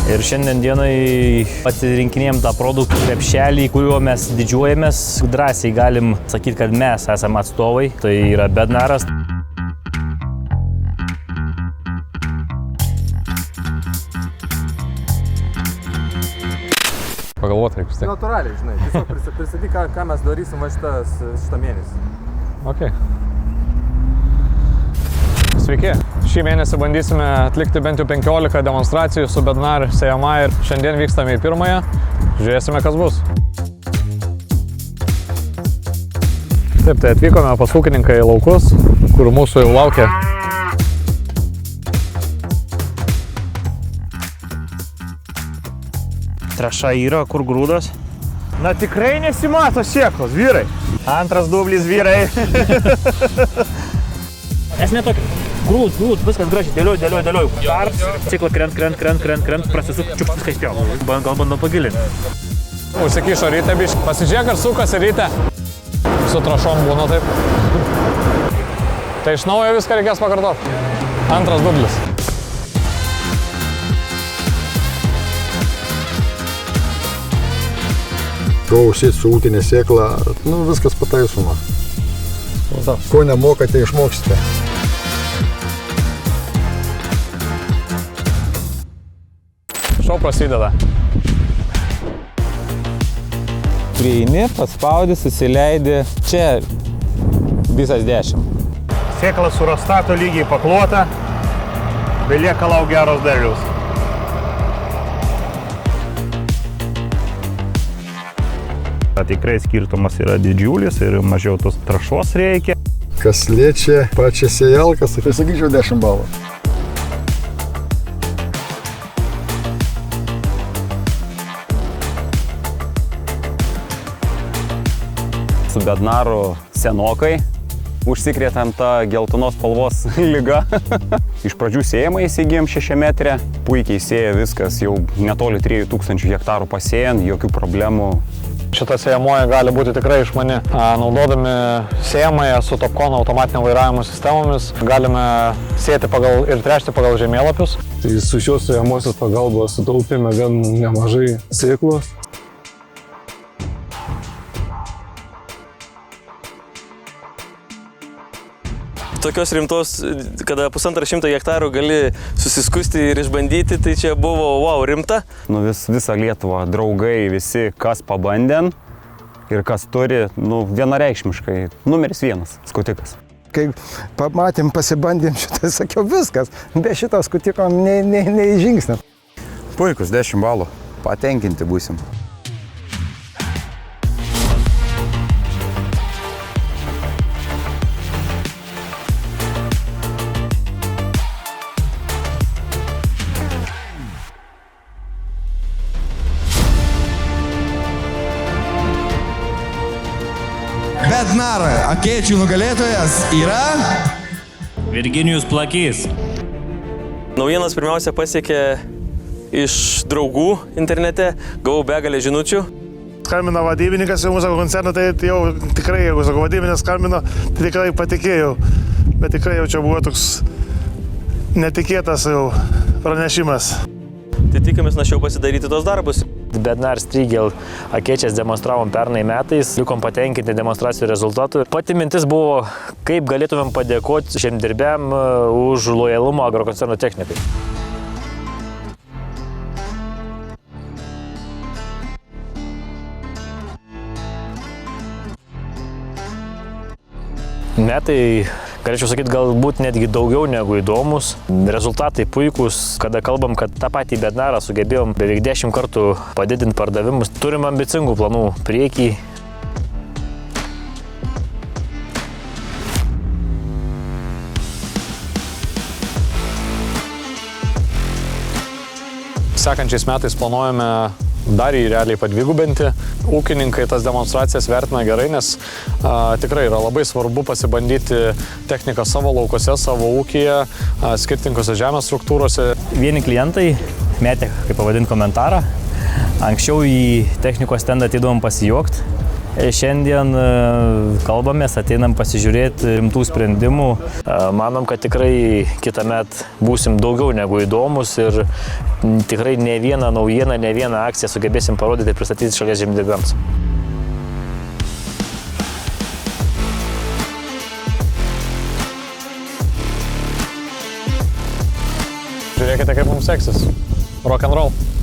Ir šiandien dienai atsirinkinėjom tą produktų krepšelį, kuriuo mes didžiuojamės. Drąsiai galim sakyti, kad mes esame atstovai. Tai yra Bednaras. Pagalvoti reikia vis tiek. Natūraliai, žinai, tiesiog pristatyk, ką mes darysim šitą mėnesį. Ok. Sveiki. Šį mėnesį bandysime atlikti bent jau 15 demonstracijų su Bednar sėjama ir šiandien vykstame į pirmąją. Žiūrėsime, kas bus. Taip, tai atvykome pas ūkininką į laukus, kur mūsų jau laukia. Trąša yra, kur grūdas. Na tikrai nesimato sėklos, vyrai. Antras dublis, vyrai. Esmė tokia. Grūd, viskas gražiai, dėlioju. Dar ciklą krent, prasisuk, čiups viską įspėjau. Gal bandom pagilinti. Užsikišo ryte biškį. Pasižiūrėk, ar sukasi ryte. Su trašom būna taip. Tai iš naujo viską reikės pakartoti. Antras dublis. Užsėt su ūkinė sėkla, viskas pataisoma. Ko nemokate, išmoksite. Šou prasideda. Prieini, paspaudi, susileidi. Čia visas 10. Sėkla surasta, tolygiai paklota. Belieka lauk geros derliaus. Tikrai skirtumas yra didžiulis ir mažiau tos trąšos reikia. Kas liečia pačią sėjalką, tai sakyčiau 10 balų. Su Bednaru senokai užsikrėtėm tą geltonos spalvos ligą. Iš pradžių sėjamą įsigijom 6 metrę. Puikiai sėja viskas, jau netoli 3000 hektarų pasėjant, jokių problemų. Šita sėjamoja gali būti tikrai išmani. Naudodami sėjamąją su Topcon automatinio vairavimo sistemomis galime sėti ir tręšti pagal žemėlapius. Tai su šios sėjamosios pagalbos sutaupėme gan nemažai sėklos. Tokios rimtos, kada 150 hektarų gali susiskusti ir išbandyti, tai čia buvo wow, rimta. Visą Lietuvą draugai, visi, kas pabandėn ir kas turi, vienareikšmiškai, numeris 1 skutikas. Kai pamatėm, pasibandėm šitą, sakiau, viskas, be šito skutiko nei žingsnio. Puikus, 10 balų, patenkinti būsim. Bednar akėčių nugalėtojas yra Virginijus Plakys. Naujienas pirmiausia pasiekė iš draugų internete, gavau begalę žinučių. Skambino vadybininkas į mūsų koncerną, tai jau tikrai, jeigu sako vadybinės skambino, tai tikrai patikėjau. Bet tikrai jau čia buvo toks netikėtas jau pranešimas. Tai tikimės našiau pasidaryti tos darbus. Bednar Strigel akėčias demonstravom pernai metais, likom patenkinti demonstracijų rezultatų. Pati mintis buvo, kaip galėtumėm padėkoti žemdirbiam už lojalumą agrokoncerno technikai. Metai, galėčiau sakyti, galbūt netgi daugiau negu įdomus. Rezultatai puikūs, kada kalbam, kad tą patį Bednarą sugebėjom beveik 10 kartų padidinti pardavimus. Turim ambicingų planų priekį. Sekančiais metais planuojame dar jį realiai padvigubinti. Ūkininkai tas demonstracijas vertina gerai, nes tikrai yra labai svarbu pasibandyti techniką savo laukose, savo ūkyje, skirtingose žemės struktūrose. Vieni klientai metė, kaip pavadinti, komentarą. Anksčiau į technikos stendą ateidavom pasijuokti. Šiandien kalbamės, ateinam pasižiūrėti rimtų sprendimų. Manom, kad tikrai kitąmet būsim daugiau negu įdomus ir tikrai ne vieną naujieną, ne vieną akciją sugebėsim parodyti ir pristatyti šalies žemdirbiams. Žiūrėkite, kaip mums seksis. Rock and roll.